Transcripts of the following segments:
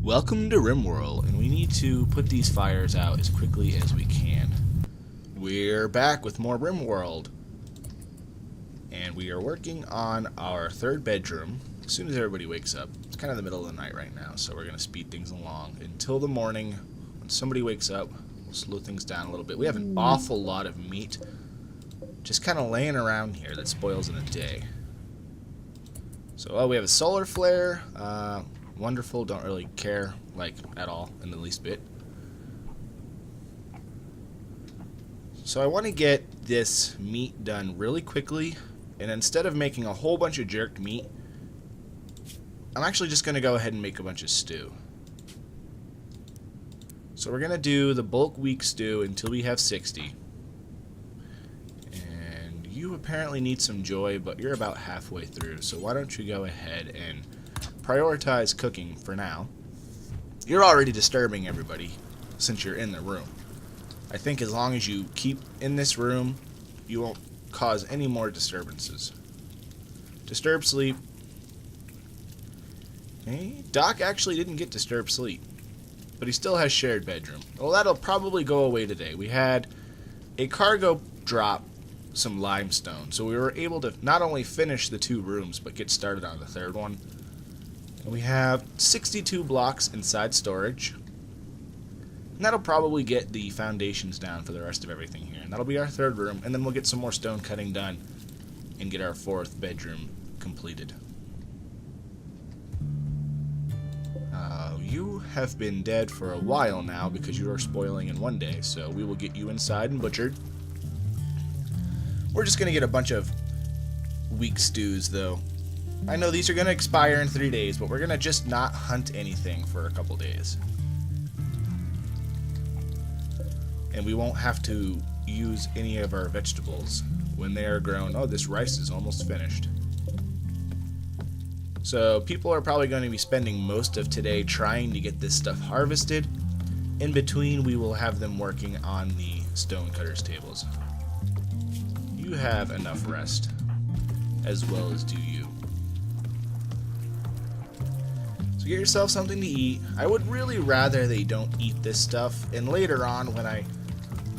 Welcome to Rimworld, and we need to put these fires out as quickly as we can. We're back with more Rimworld, and we are working on our third bedroom as soon as everybody wakes up. It's kind of the middle of the night right now, so we're going to speed things along until the morning. When somebody wakes up, we'll slow things down a little bit. We have an awful lot of meat just kind of laying around here that spoils in a day. So, we have a solar flare. Wonderful, don't really care, like, at all, in the least bit. So I want to get this meat done really quickly, and instead of making a whole bunch of jerked meat, I'm actually just going to go ahead and make a bunch of stew. So we're going to do the bulk week stew until we have 60. And you apparently need some joy, but you're about halfway through, so why don't you go ahead and prioritize cooking for now. You're already disturbing everybody since you're in the room. I think as long as you keep in this room, you won't cause any more disturbances. Disturb sleep. Okay. Doc actually didn't get disturbed sleep, but he still has shared bedroom. Well, that'll probably go away today. We had a cargo drop some limestone, so we were able to not only finish the 2 rooms, but get started on the 3rd one. We have 62 blocks inside storage. And that'll probably get the foundations down for the rest of everything here. And that'll be our 3rd room, and then we'll get some more stone cutting done and get our 4th bedroom completed. You have been dead for a while now because you are spoiling in 1 day, so we will get you inside and butchered. We're just going to get a bunch of weak stews, though. I know these are going to expire in 3 days, but we're going to just not hunt anything for a couple days. And we won't have to use any of our vegetables when they are grown. Oh, this rice is almost finished. So people are probably going to be spending most of today trying to get this stuff harvested. In between, we will have them working on the stonecutters tables. You have enough rest, as well as do you. Get yourself something to eat. I would really rather they don't eat this stuff, and later on when I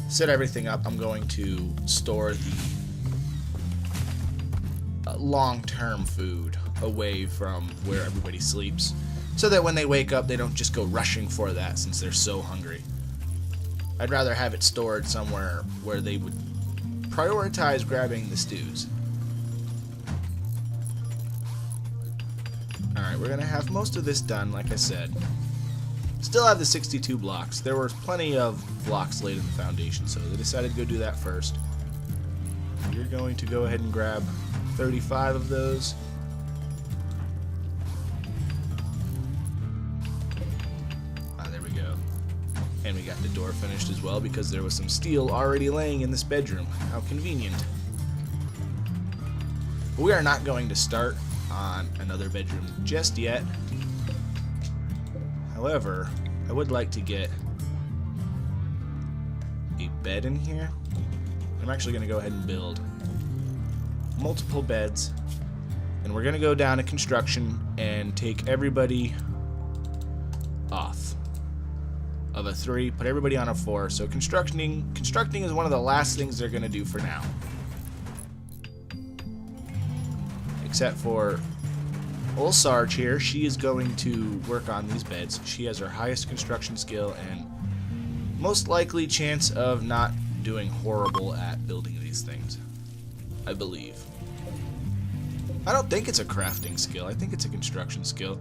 set everything up, I'm going to store the long-term food away from where everybody sleeps, so that when they wake up they don't just go rushing for that since they're so hungry. I'd rather have it stored somewhere where they would prioritize grabbing the stews. Alright, we're going to have most of this done, like I said. Still have the 62 blocks. There were plenty of blocks laid in the foundation, so they decided to go do that first. You're going to go ahead and grab 35 of those. There we go. And we got the door finished as well because there was some steel already laying in this bedroom. How convenient. But we are not going to start on another bedroom just yet. However, I would like to get a bed in here. I'm actually going to go ahead and build multiple beds, and we're going to go down to construction and take everybody off of a 3, put everybody on a 4. So constructing is one of the last things they're going to do for now. Except for old Sarge here. She is going to work on these beds. She has her highest construction skill and most likely chance of not doing horrible at building these things, I believe. I don't think it's a crafting skill. I think it's a construction skill.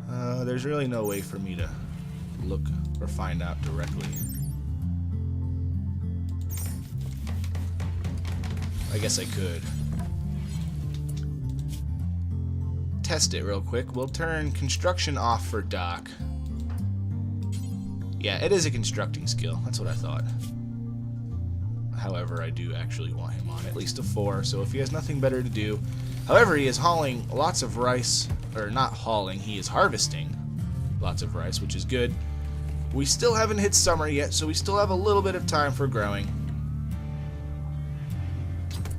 There's really no way for me to look or find out directly. I guess I could test it real quick. We'll turn construction off for Doc. Yeah, it is a constructing skill. That's what I thought. However, I do actually want him on at least a 4, so if he has nothing better to do. However, he is hauling lots of rice, or not hauling, he is harvesting lots of rice, which is good. We still haven't hit summer yet, so we still have a little bit of time for growing.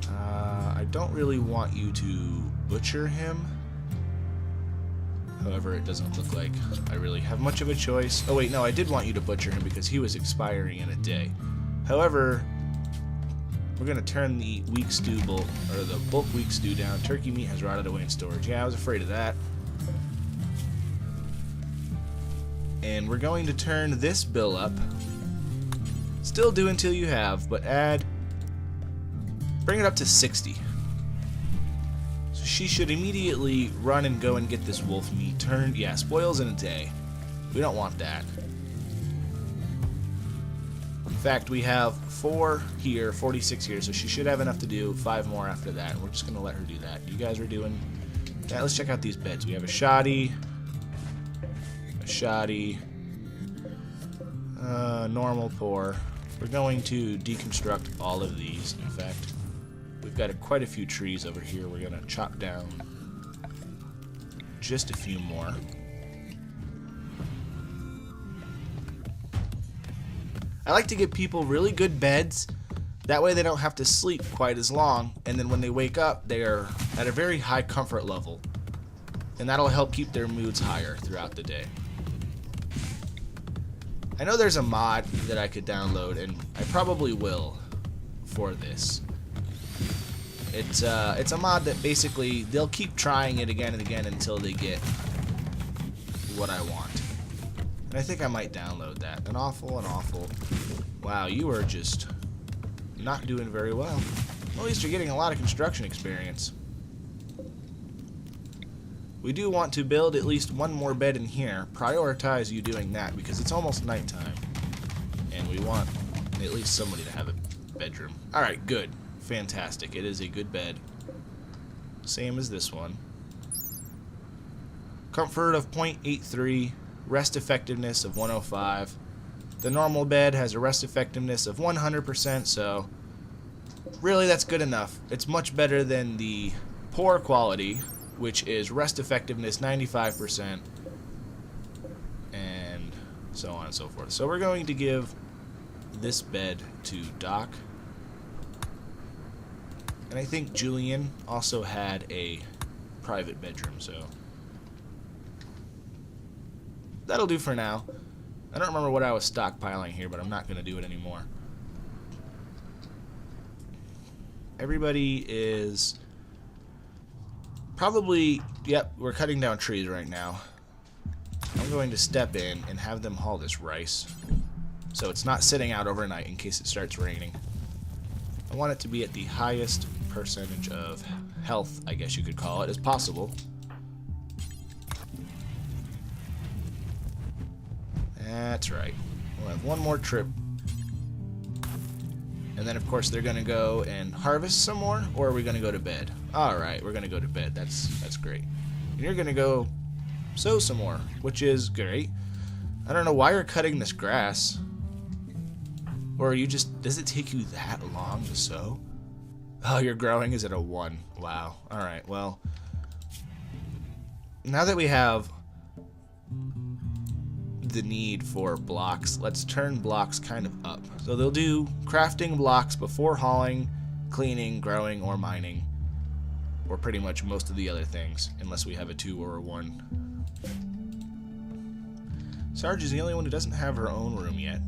I don't really want you to butcher him. However, it doesn't look like I really have much of a choice. Oh wait, no, I did want you to butcher him because he was expiring in a day. However, we're going to turn the weak stew bulk, or the bulk weak stew down. Turkey meat has rotted away in storage. Yeah, I was afraid of that. And we're going to turn this bill up. Still do until you have, but bring it up to 60. So she should immediately run and go and get this wolf meat turned. Yeah, spoils in a day. We don't want that. In fact, we have 4 here, 46 here, so she should have enough to do 5 more after that. And we're just going to let her do that. You guys are doing... Yeah, let's check out these beds. We have a shoddy, normal, poor. We're going to deconstruct all of these. In fact, we've got quite a few trees over here. We're going to chop down just a few more. I like to give people really good beds. That way they don't have to sleep quite as long, and then when they wake up, they are at a very high comfort level. And that'll help keep their moods higher throughout the day. I know there's a mod that I could download, and I probably will for this. It's a mod that basically, they'll keep trying it again and again until they get what I want. And I think I might download that. An awful. Wow, you are just not doing very well. At least you're getting a lot of construction experience. We do want to build at least one more bed in here. Prioritize you doing that because it's almost nighttime. And we want at least somebody to have a bedroom. Alright, good. Fantastic. It is a good bed. Same as this one. Comfort of 0.83. Rest effectiveness of 105. The normal bed has a rest effectiveness of 100%, so really that's good enough. It's much better than the poor quality, which is rest effectiveness 95%, and so on and so forth. So we're going to give this bed to Doc. And I think Julian also had a private bedroom, so that'll do for now. I don't remember what I was stockpiling here, but I'm not going to do it anymore. Everybody is probably... Yep, we're cutting down trees right now. I'm going to step in and have them haul this rice, so it's not sitting out overnight in case it starts raining. I want it to be at the highest percentage of health, I guess you could call it, as possible. That's right. We'll have one more trip. And then, of course, they're going to go and harvest some more, or are we going to go to bed? Alright, we're going to go to bed. That's great. And you're going to go sow some more, which is great. I don't know why you're cutting this grass. Or are you just... Does it take you that long to sow? Oh, you're growing is at a 1. Wow. Alright, well... Now that we have the need for blocks, let's turn blocks kind of up. So they'll do crafting blocks before hauling, cleaning, growing, or mining. Or pretty much most of the other things, unless we have a 2 or a 1. Sarge is the only one who doesn't have her own room yet.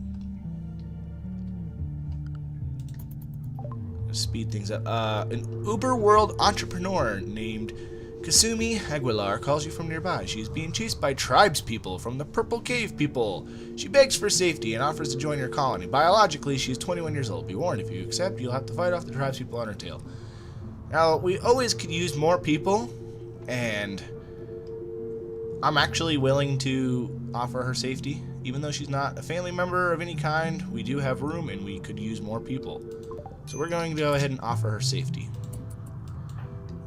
Speed things up. An uber-world entrepreneur named Kasumi Aguilar calls you from nearby. She is being chased by tribespeople from the Purple Cave people. She begs for safety and offers to join your colony. Biologically, she is 21 years old. Be warned, if you accept, you'll have to fight off the tribespeople on her tail. Now, we always could use more people, and I'm actually willing to offer her safety. Even though she's not a family member of any kind, we do have room, and we could use more people. So we're going to go ahead and offer her safety.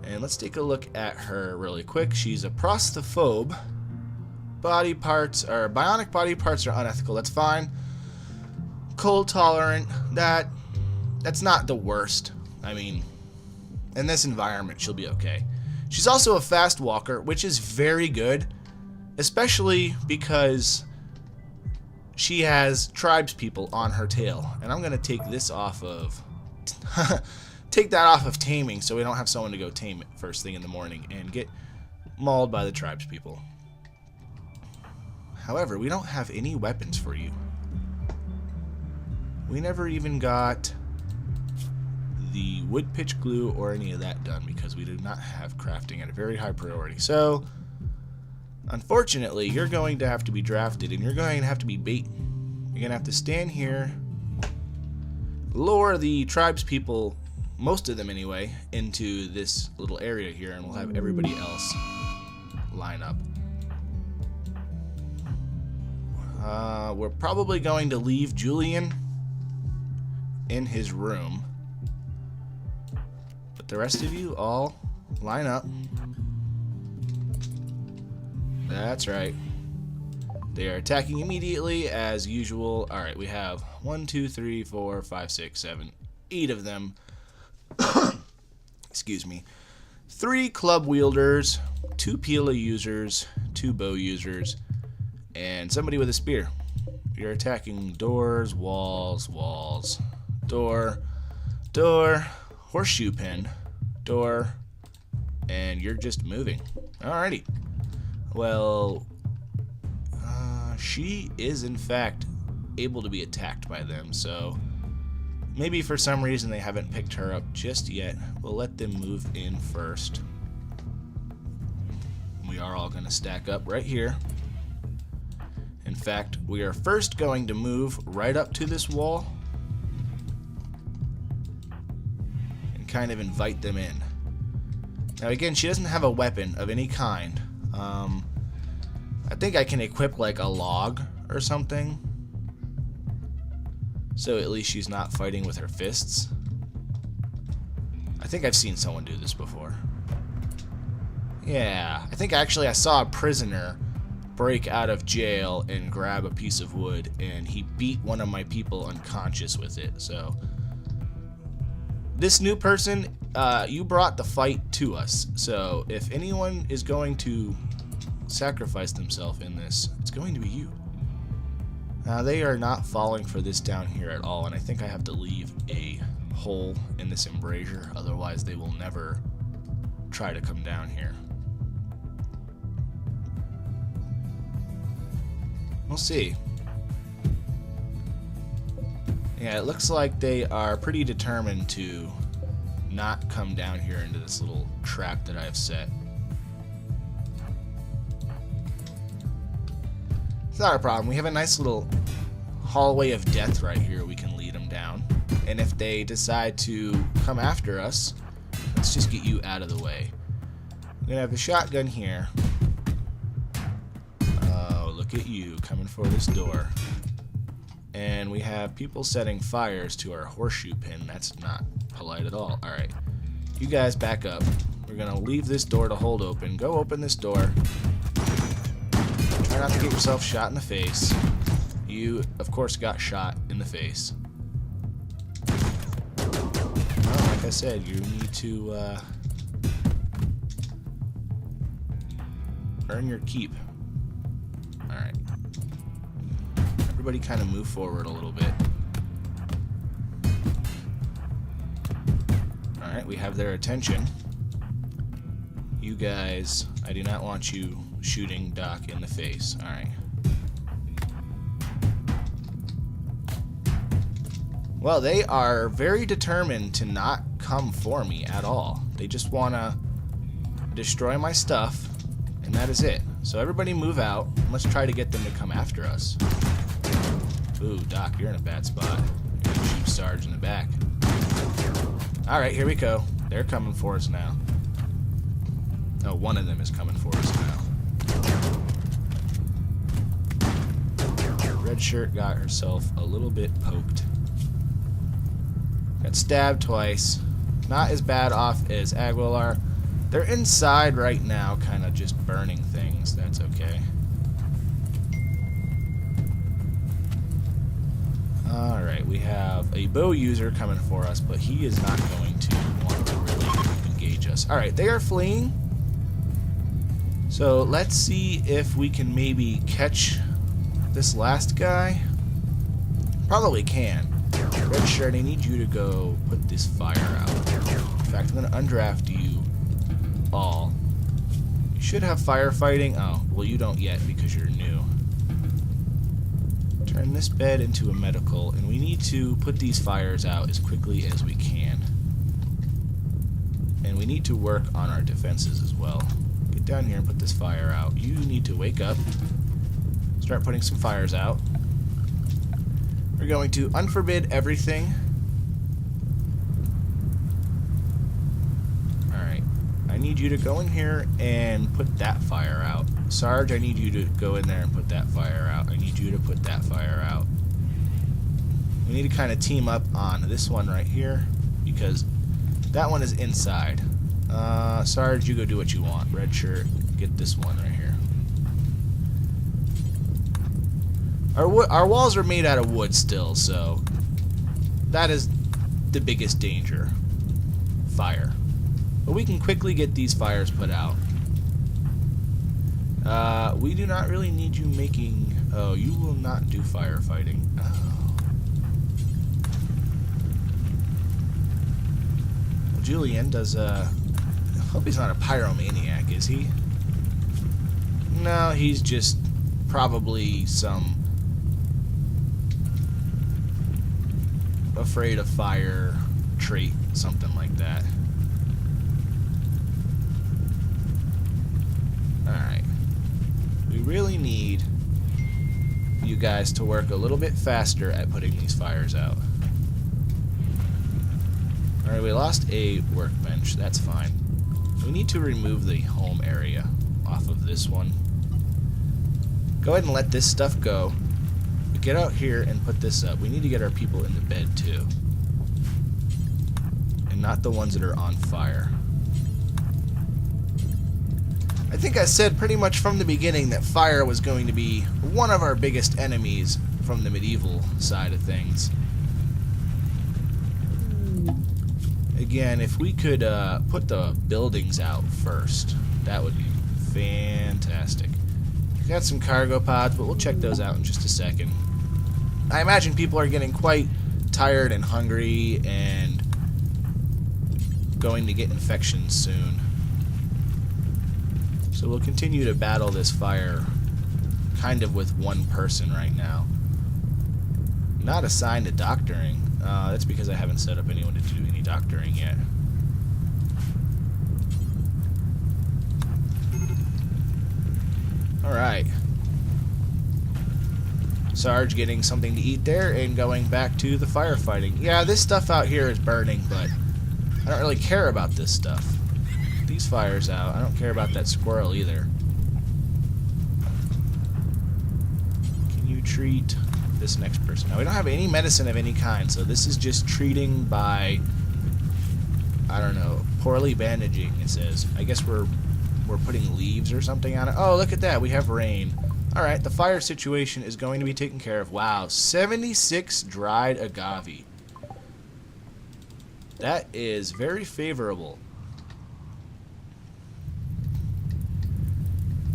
And let's take a look at her really quick. She's a prostaphobe. Body parts, or bionic body parts are unethical. That's fine. Cold tolerant. That's not the worst. I mean, in this environment, she'll be okay. She's also a fast walker, which is very good, especially because she has tribespeople on her tail. And I'm going to take this off of... take that off of taming so we don't have someone to go tame it first thing in the morning and get mauled by the tribespeople. However, we don't have any weapons for you. We never even got the wood pitch glue or any of that done because we did not have crafting at a very high priority. So, unfortunately, you're going to have to be drafted and you're going to have to be bait. You're going to have to stand here, lure the tribes people, most of them anyway, into this little area here, and we'll have everybody else line up. We're probably going to leave Julian in his room, but the rest of you all line up. That's right. They are attacking immediately as usual. Alright, we have 1, 2, 3, 4, 5, 6, 7, 8 of them. Excuse me. 3 club wielders, 2 Pila users, 2 bow users, and somebody with a spear. You're attacking doors, walls, walls, door, door, horseshoe pin, door, and you're just moving. Alrighty. Well, she is in fact able to be attacked by them, so maybe for some reason they haven't picked her up just yet. We'll let them move in first. We are all going to stack up right here. In fact, we are first going to move right up to this wall and kind of invite them in. Now again, she doesn't have a weapon of any kind. I think I can equip like a log or something, so at least she's not fighting with her fists. I think I've seen someone do this before. Yeah, I think actually I saw a prisoner break out of jail and grab a piece of wood, and he beat one of my people unconscious with it. So this new person, you brought the fight to us, so if anyone is going to sacrifice themselves in this, it's going to be you. Now they are not falling for this down here at all, and I think I have to leave a hole in this embrasure, otherwise they will never try to come down here. We'll see. Yeah, it looks like they are pretty determined to not come down here into this little trap that I've set. It's not a problem. We have a nice little hallway of death right here we can lead them down. And if they decide to come after us, let's just get you out of the way. We're going to have the shotgun here. Oh, look at you coming for this door. And we have people setting fires to our horseshoe pin. That's not polite at all. Alright, you guys back up. We're going to leave this door to hold open. Go open this door. Try not to get yourself shot in the face. You, of course, got shot in the face. Well, like I said, you need to earn your keep. Alright. Everybody kind of move forward a little bit. Alright, we have their attention. You guys, I do not want you shooting Doc in the face. Alright. Well, they are very determined to not come for me at all. They just want to destroy my stuff, and that is it. So everybody move out. Let's try to get them to come after us. Ooh, Doc, you're in a bad spot. You're going to shoot Sarge in the back. Alright, here we go. They're coming for us now. Oh, one of them is coming for us now. Red shirt got herself a little bit poked. Got stabbed twice. Not as bad off as Aguilar. They're inside right now, kind of just burning things. That's okay. Alright, we have a bow user coming for us, but he is not going to want to really engage us. Alright, they are fleeing. So let's see if we can maybe catch this last guy. Probably can. Red shirt, I need you to go put this fire out. In fact, I'm going to undraft you all. You should have firefighting. Oh, well, you don't yet because you're new. Turn this bed into a medical, and we need to put these fires out as quickly as we can. And we need to work on our defenses as well. Get down here and put this fire out. You need to wake up. Start putting some fires out. We're going to unforbid everything. Alright. I need you to go in here and put that fire out. Sarge, I need you to go in there and put that fire out. I need you to put that fire out. We need to kind of team up on this one right here, because that one is inside. Sarge, you go do what you want. Red shirt, get this one right here. Our walls are made out of wood still, so that is the biggest danger. Fire. But we can quickly get these fires put out. We do not really need you making... Oh, you will not do firefighting. Oh. Well, Julian does, I hope he's not a pyromaniac, is he? No, he's just probably some afraid of fire trait, something like that. Alright. We really need you guys to work a little bit faster at putting these fires out. Alright, we lost a workbench. That's fine. We need to remove the home area off of this one. Go ahead and let this stuff go. But get out here and put this up. We need to get our people in the bed too. And not the ones that are on fire. I think I said pretty much from the beginning that fire was going to be one of our biggest enemies from the medieval side of things. Again, if we could put the buildings out first, that would be fantastic. We've got some cargo pods, but we'll check those out in just a second. I imagine people are getting quite tired and hungry and going to get infections soon. So we'll continue to battle this fire kind of with one person right now. Not assigned to doctoring. That's because I haven't set up anyone to do any doctoring yet. Alright. Sarge getting something to eat there and going back to the firefighting. Yeah, this stuff out here is burning, but I don't really care about this stuff. These fires out. I don't care about that squirrel either. Can you treat this next person? Now, we don't have any medicine of any kind, so this is just treating by, I don't know, poorly bandaging, it says. I guess we're putting leaves or something on it. Oh, look at that. We have rain. Alright, the fire situation is going to be taken care of. Wow, 76 dried agave. That is very favorable.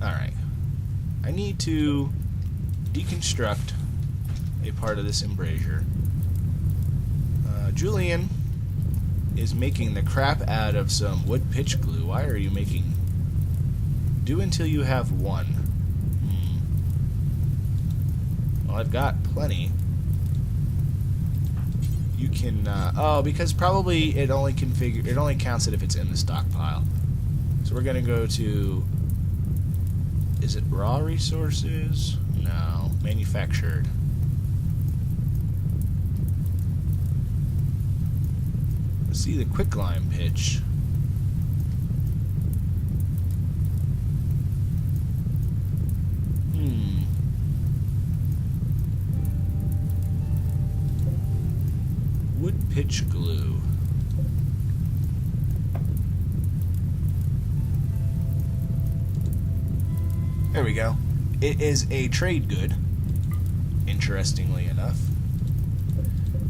Alright. I need to deconstruct a part of this embrasure. Julian is making the crap out of some wood pitch glue. Why are you making... Do until you have one. Well, I've got plenty. You can... oh, because probably it only counts it if it's in the stockpile. So we're going to go to... Is it raw resources? No. Manufactured. Let's see the quicklime pitch. Wood pitch glue. There we go. It is a trade good, interestingly enough.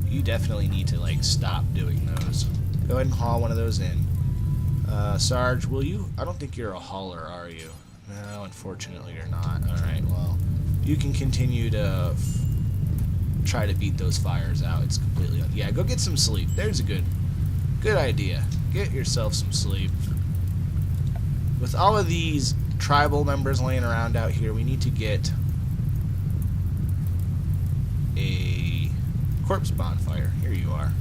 You definitely need to, like, stop doing those. Go ahead and haul one of those in. Sarge, will you? I don't think you're a hauler, are you? No, unfortunately you're not. Alright, well, you can continue to try to beat those fires out. It's completely... Yeah, go get some sleep. There's a good idea. Get yourself some sleep. With all of these tribal members laying around out here, we need to get a corpse bonfire. Here you are.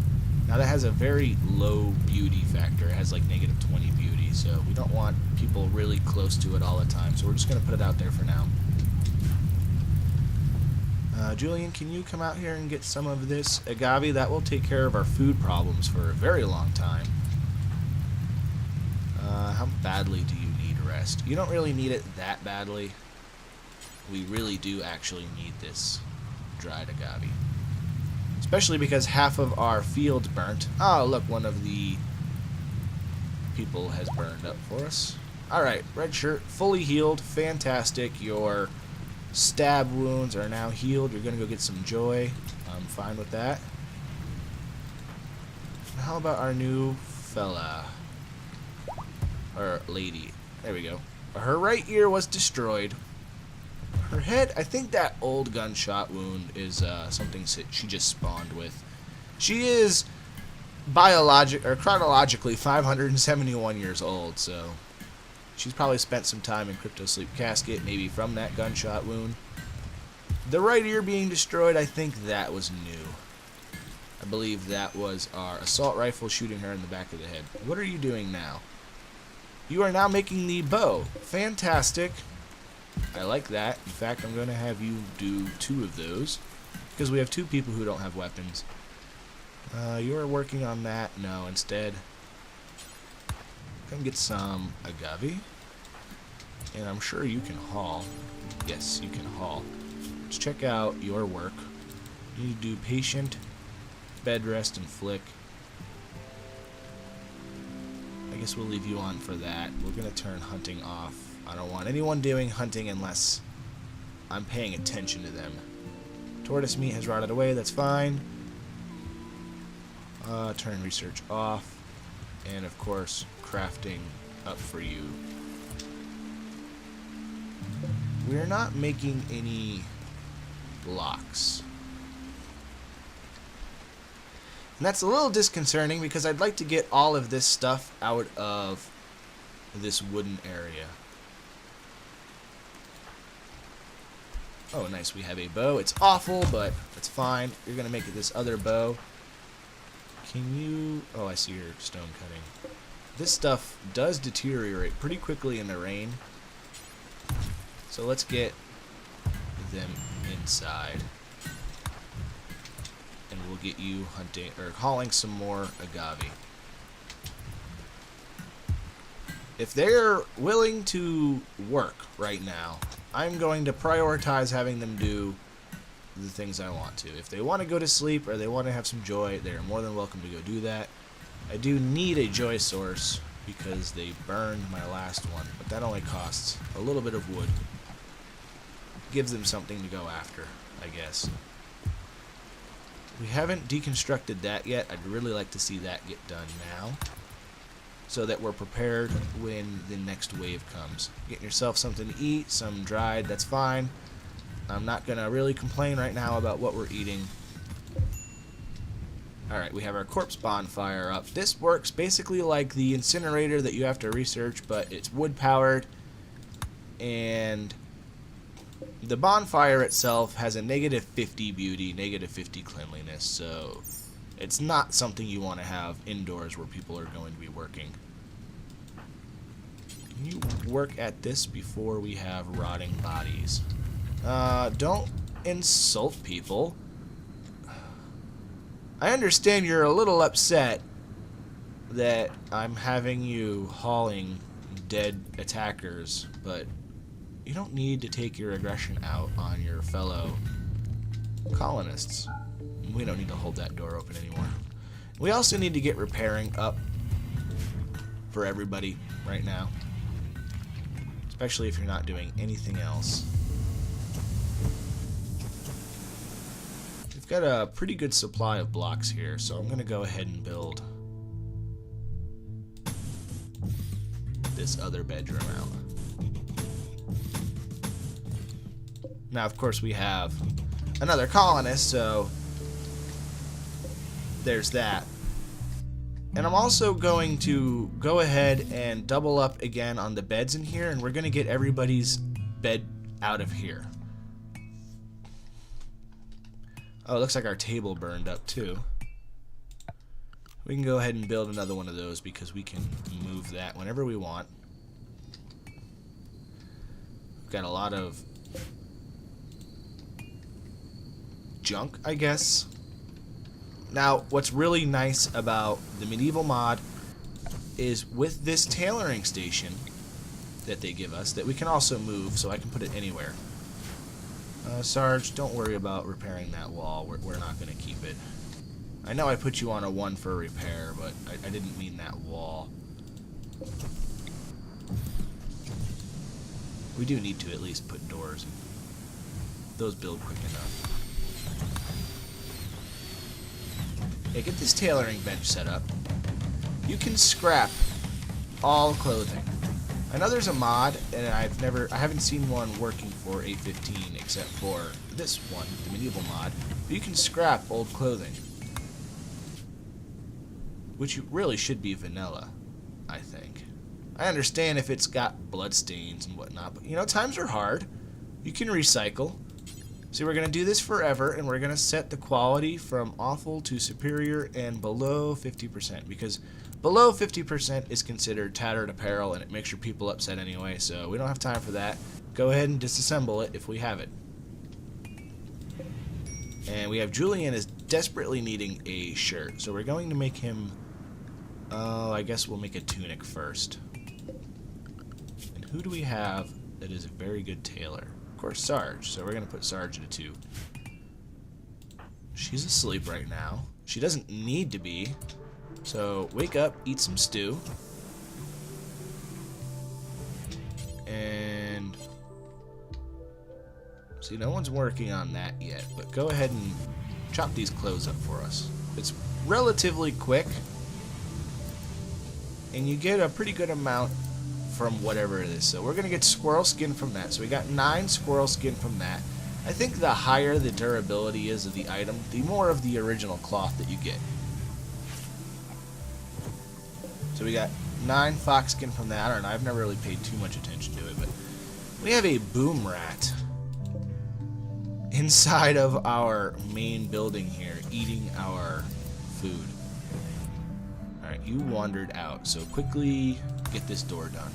Now that has a very low beauty factor. It has like -20 beauty, so we don't want people really close to it all the time. So we're just going to put it out there for now. Julian, can you come out here and get some of this agave? That will take care of our food problems for a very long time. How badly do you need rest? You don't really need it that badly. We really do actually need this dried agave. Especially because half of our field's burnt. Oh, look, one of the people has burned up for us. Alright, red shirt, fully healed. Fantastic. Your stab wounds are now healed. You're going to go get some joy. I'm fine with that. How about our new fella? Or lady. There we go. Her right ear was destroyed. Her head, I think that old gunshot wound is something she just spawned with. She is chronologically 571 years old, so she's probably spent some time in Crypto Sleep Casket, maybe from that gunshot wound. The right ear being destroyed, I think that was new. I believe that was our assault rifle shooting her in the back of the head. What are you doing now? You are now making the bow. Fantastic. I like that. In fact, I'm going to have you do 2 of those, because we have 2 people who don't have weapons. You're working on that. No, instead, come get some agave. And I'm sure you can haul. Yes, you can haul. Let's check out your work. You need to do patient, bed rest, and flick. I guess we'll leave you on for that. We're going to turn hunting off. I don't want anyone doing hunting unless I'm paying attention to them. Tortoise meat has rotted away. That's fine. Turn research off. And, of course, crafting up for you. We're not making any blocks. And that's a little disconcerting because I'd like to get all of this stuff out of this wooden area. Oh, nice. We have a bow. It's awful, but it's fine. You're going to make it this other bow. Can you... Oh, I see your stone cutting. This stuff does deteriorate pretty quickly in the rain. So let's get them inside. And we'll get you hunting or hauling some more agave. If they're willing to work right now, I'm going to prioritize having them do the things I want to. If they want to go to sleep or they want to have some joy, they're more than welcome to go do that. I do need a joy source because they burned my last one, but that only costs a little bit of wood. Gives them something to go after, I guess. We haven't deconstructed that yet. I'd really like to see that get done now, so that we're prepared when the next wave comes. Getting yourself something to eat, some dried, that's fine. I'm not going to really complain right now about what we're eating. Alright, we have our corpse bonfire up. This works basically like the incinerator that you have to research, but it's wood powered, and the bonfire itself has a -50 beauty, -50 cleanliness, so it's not something you want to have indoors where people are going to be working. Can you work at this before we have rotting bodies? Don't insult people. I understand you're a little upset that I'm having you hauling dead attackers, but you don't need to take your aggression out on your fellow colonists. We don't need to hold that door open anymore. We also need to get repairing up for everybody right now, especially if you're not doing anything else. We've got a pretty good supply of blocks here, so I'm going to go ahead and build this other bedroom out. Now, of course, we have another colonist, so there's that. And I'm also going to go ahead and double up again on the beds in here, and we're going to get everybody's bed out of here. Oh, it looks like our table burned up too. We can go ahead and build another one of those because we can move that whenever we want. We've got a lot of junk, I guess. Now, what's really nice about the medieval mod is with this tailoring station that they give us, that we can also move, so I can put it anywhere. Sarge, don't worry about repairing that wall. We're not going to keep it. I know I put you on a 1 for repair, but I didn't mean that wall. We do need to at least put doors in. Those build quick enough. Yeah, get this tailoring bench set up. You can scrap all clothing. I know there's a mod, and I haven't seen one working for 8.15 except for this one, the medieval mod. But you can scrap old clothing, which really should be vanilla, I think. I understand if it's got bloodstains and whatnot, but you know, times are hard. You can recycle. So we're going to do this forever, and we're going to set the quality from awful to superior and below 50%, because below 50% is considered tattered apparel, and it makes your people upset anyway, so we don't have time for that. Go ahead and disassemble it if we have it. And we have Julian is desperately needing a shirt, so we're going to make him... Oh, I guess we'll make a tunic first. And who do we have that is a very good tailor? Of course, Sarge. So we're going to put Sarge at a 2. She's asleep right now. She doesn't need to be. So wake up, eat some stew. And... see, no one's working on that yet. But go ahead and chop these clothes up for us. It's relatively quick. And you get a pretty good amount from whatever it is. So we're going to get squirrel skin from that. So we got 9 squirrel skin from that. I think the higher the durability is of the item, the more of the original cloth that you get. So we got 9 fox skin from that. I don't know, I've never really paid too much attention to it, but we have a boom rat inside of our main building here, eating our food. Alright, you wandered out, so quickly get this door done.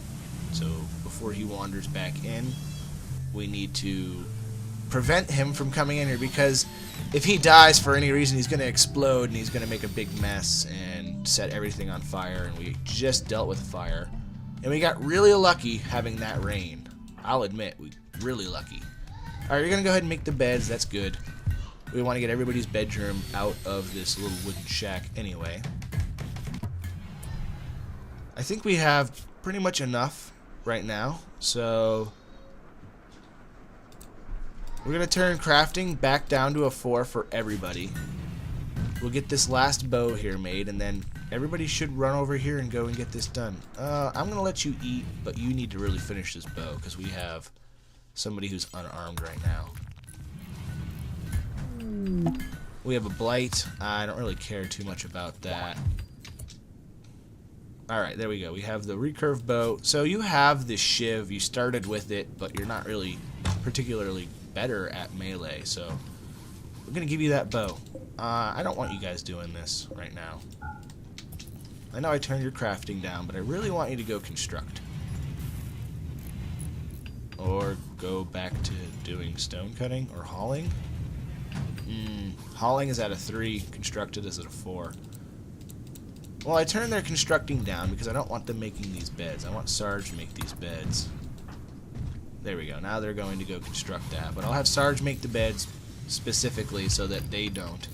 So before he wanders back in, we need to prevent him from coming in here, because if he dies for any reason, he's going to explode and he's going to make a big mess and set everything on fire, and we just dealt with fire. And we got really lucky having that rain. I'll admit, we really lucky. Alright, you're going to go ahead and make the beds, that's good. We want to get everybody's bedroom out of this little wooden shack anyway. I think we have pretty much enough right now, so we're going to turn crafting back down to a 4 for everybody. We'll get this last bow here made, and then everybody should run over here and go and get this done. I'm going to let you eat, but you need to really finish this bow, because we have somebody who's unarmed right now. We have a blight. I don't really care too much about that. Alright, there we go. We have the recurve bow. So you have this shiv. You started with it, but you're not really particularly better at melee. So we're going to give you that bow. I don't want you guys doing this right now. I know I turned your crafting down, but I really want you to go construct. Or go back to doing stone cutting or hauling. Hauling is at a 3. Constructed is at a 4. Well, I turned their constructing down because I don't want them making these beds. I want Sarge to make these beds. There we go. Now they're going to go construct that. But I'll have Sarge make the beds specifically so that they don't.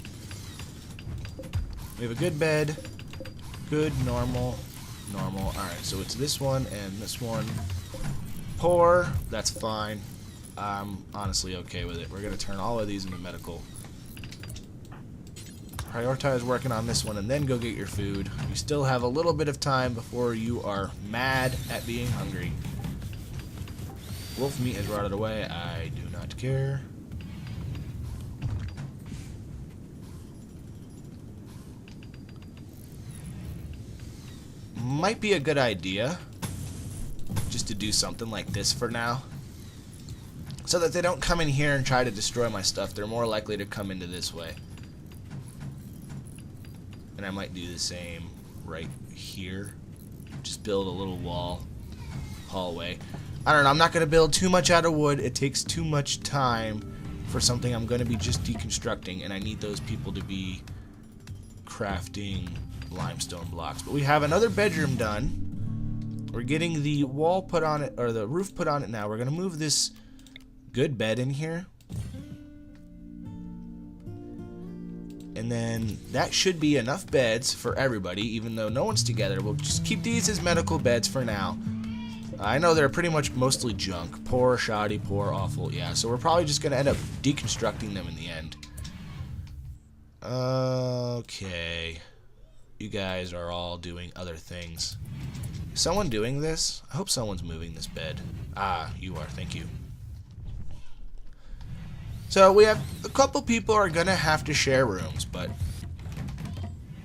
We have a good bed. Good, normal, normal. Alright, so it's this one and this one. Poor. That's fine. I'm honestly okay with it. We're going to turn all of these into medical. Prioritize working on this one and then go get your food. You still have a little bit of time before you are mad at being hungry. Wolf meat has rotted away. I do not care. Might be a good idea just to do something like this for now. so that they don't come in here and try to destroy my stuff. They're more likely to come into this way. And I might do the same right here. Just build a little wall, hallway. I don't know, I'm not going to build too much out of wood. It takes too much time for something I'm going to be just deconstructing, and I need those people to be crafting limestone blocks. But we have another bedroom done. We're getting the wall put on it, or the roof put on it now. We're going to move this good bed in here. And then that should be enough beds for everybody, even though no one's together. We'll just keep these as medical beds for now. I know they're pretty much mostly junk. Poor, shoddy, poor, awful. Yeah, so we're probably just going to end up deconstructing them in the end. Okay. You guys are all doing other things. Is someone doing this? I hope someone's moving this bed. Ah, you are. Thank you. So we have a couple people are going to have to share rooms, but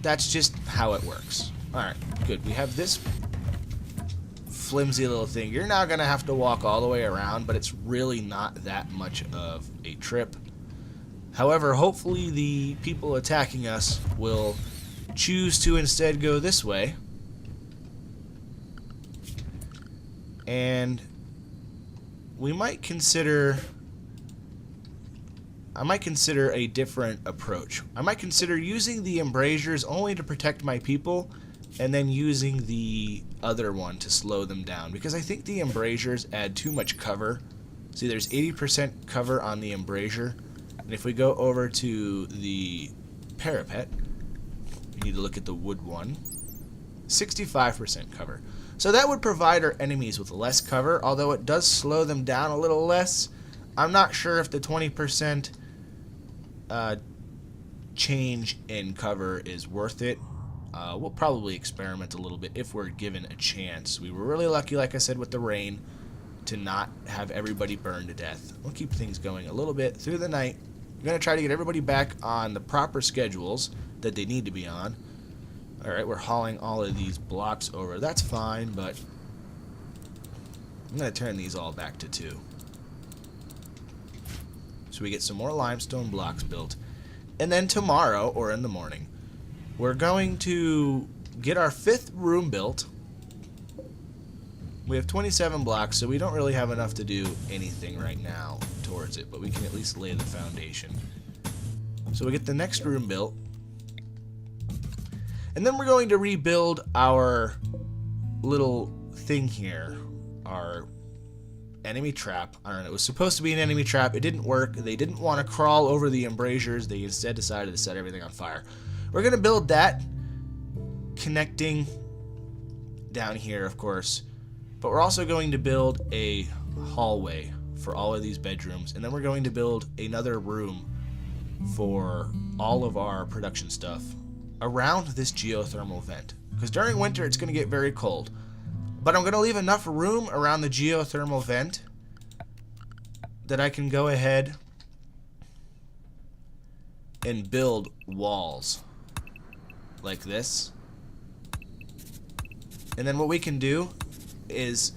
that's just how it works. Alright, good. We have this flimsy little thing. You're now going to have to walk all the way around, but it's really not that much of a trip. However, hopefully the people attacking us will choose to instead go this way. And we might consider... I might consider a different approach. I might consider using the embrasures only to protect my people, and then using the other one to slow them down, because I think the embrasures add too much cover. See, there's 80% cover on the embrasure, and if we go over to the parapet, we need to look at the wood one, 65% cover. So that would provide our enemies with less cover, although it does slow them down a little less. I'm not sure if the 20% change in cover is worth it. We'll probably experiment a little bit if we're given a chance. We were really lucky, like I said, with the rain to not have everybody burn to death. We'll keep things going a little bit through the night. We're going to try to get everybody back on the proper schedules that they need to be on. Alright, we're hauling all of these blocks over. That's fine, but I'm going to turn these all back to 2. So we get some more limestone blocks built. And then tomorrow, or in the morning, we're going to get our 5th room built. We have 27 blocks, so we don't really have enough to do anything right now towards it, but we can at least lay the foundation. So we get the next room built. And then we're going to rebuild our little thing here, our enemy trap. I don't know, it was supposed to be an enemy trap. It didn't work. They didn't want to crawl over the embrasures. They instead decided to set everything on fire. We're going to build that, connecting down here, of course. But we're also going to build a hallway for all of these bedrooms. And then we're going to build another room for all of our production stuff around this geothermal vent. Because during winter, it's going to get very cold. But I'm going to leave enough room around the geothermal vent that I can go ahead and build walls like this. And then what we can do is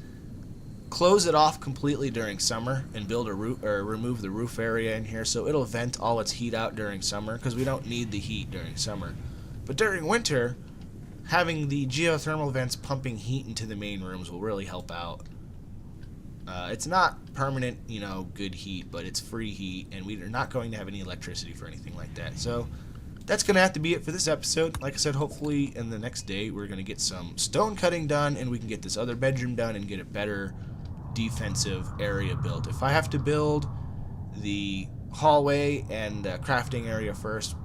close it off completely during summer and build a roof, or remove the roof area in here, so it'll vent all its heat out during summer, because we don't need the heat during summer. But during winter, having the geothermal vents pumping heat into the main rooms will really help out. It's not permanent, you know, good heat, but it's free heat, and we are not going to have any electricity for anything like that. So that's going to have to be it for this episode. Like I said, hopefully in the next day we're going to get some stone cutting done, and we can get this other bedroom done and get a better defensive area built. If I have to build the hallway and crafting area first,